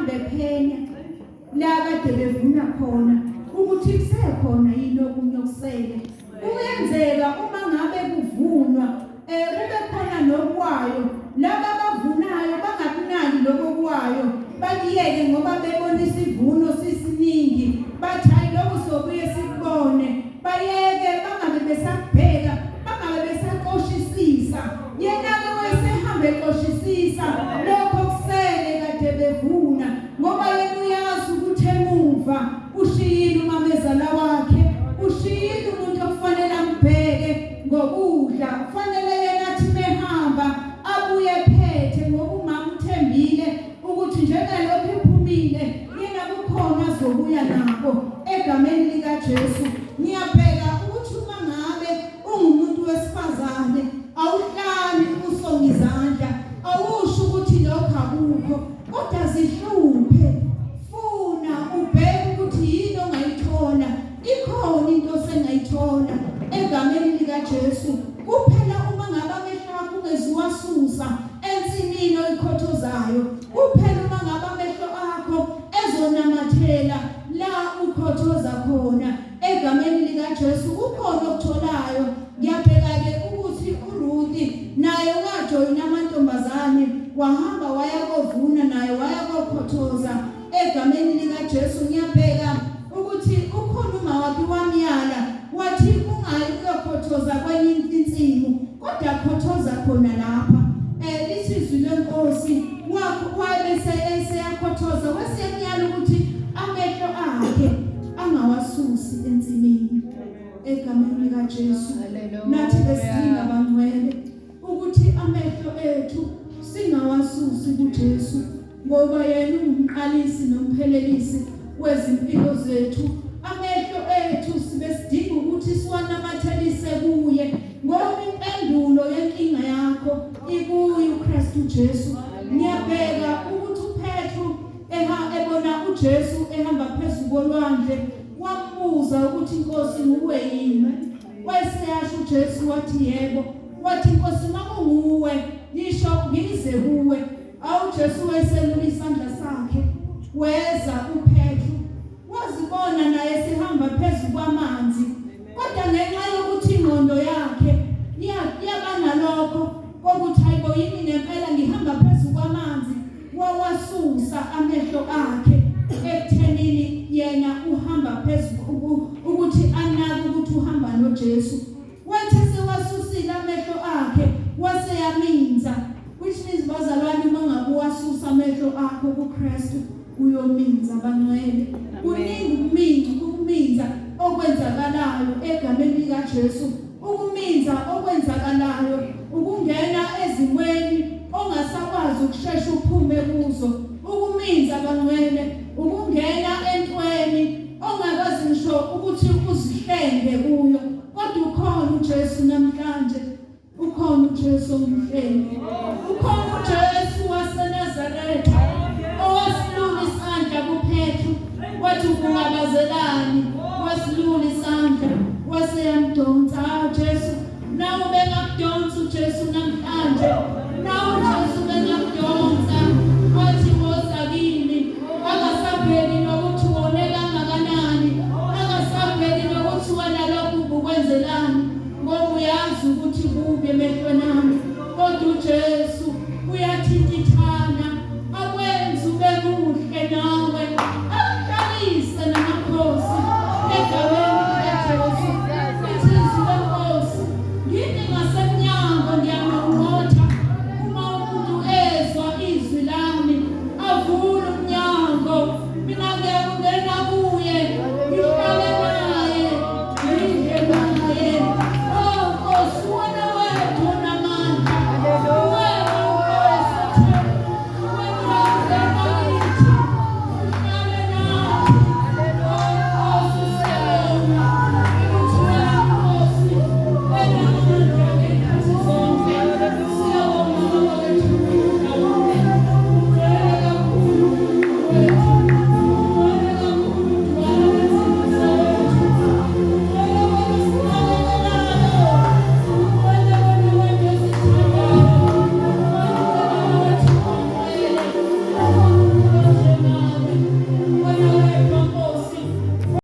behambe phenya la kade bevuna khona ukuthi kusekhona yini okunye okusele. Kuyenzeka uma ngabe kuvunwa kube khona nokwayo laba abavunayo bangakunaki lokho kwayo bakiyeke ngoba bebona isivuno sisiningi bathi hayi lokho sobuye sikubone bayeke bangabe besabheka bangabe besaqoshisisa yena ke wayesehambe eqoshisisa lokho kusele kade bevuna ngoba yena uyazi ukuthi emuva ushiyile umamezala wakhe ushiyile umuntu okufanele ambheke ngokudla kufanele yena athi mehamba abuye phethe ngoba umama uthembile ukuthi njengalokho iphumile yena kukhona azobuya nabo egameni lika Jesu. Ngiyabheka ukuthi uma ngabe ungumuntu wesifazane awuhlali usonga izandla awusho ukuthi lokho akukho kodwa zihluphe funa ubheke ukuthi yini ongayithola ikhona into osengayithola egameni lika Jesu kuphela uma ngabe amehlo akho ungeziwasusa ensimini oyikhothozayo kuphela uma ngabe amehlo akho ezonamathela la ukhothoza khona egameni lika Jesu kukhona okutholayo. Ngiyabheka ke ukuthi uRuthi naye wajoyina amantombazane wahamba wayakovuna naye wayakokhothoza egameni lika Jesu. Ngiyabheka ukuthi ukhona umawakhe wamyala wathi ungayi ukuyokhothoza kwenye insimu kodwa khothoza khona lapha lisizwi lenkosi wabese eseyakhothoza wasemyala ukuthi amehlo akhe angawasusi ensimini egameni lika Jesu. Nathi besidinga bangcwele ukuthi amehlo ethu singawasusi kuJesu ngoba yena ungumqalisi nomphelelisi wezimpilo zethu. Amehlo ethu sibesidinga ukuthi siwanamathelise kuye ngoba impendulo yenkinga yakho ikuye uKristu Jesu. Ngiyabheka ukuthi uPetru ebona uJesu ehamba phezulu kolwandle wamubuza ukuthi Nkosi nguwe yini? Wayeseyasho uJesu wathi yebo. Wathi Nkosi makunguwe yisho ngize kuwe. Jesu wayeselula isandla sakhe weza uPetru wazibona naye sihamba phezulu kwamanzi kodwa ngenxa yokuthi ingqondo yakhe yabana lokho kokuthi hayibo yini nempela ngihamba phezulu kwamanzi wawasusa amehlo akhe ekuthenini yena uhamba phezulu ukuthi anake ukuthi uhamba noJesu. Wathi sewasusile amehlo akhe waseyaminza which means bazalwane mangabuwasusa amehlo akho kuKristu uyominza bangcwele. Kuningi ukuminza okwenzakalayo egameni lika Jesu. Ukuminza okwenzakalayo ukungena ezimweni ongasakwazi ukushesha uphume kuzo. Ukuminza bangcwele ukungena entweni ongakazi ngisho ukuthi uzihlenge kuyo kodwa ukhona uJesu namhlanje. Ukhona uJesu omhlenge. Ukhona uJesu waseNazaretha owasilula isandla kuPetru wathi ungabazelani wasilula isandla waseyamdonsa Jesu. Nawe bengakudonsa uJesu namhlanje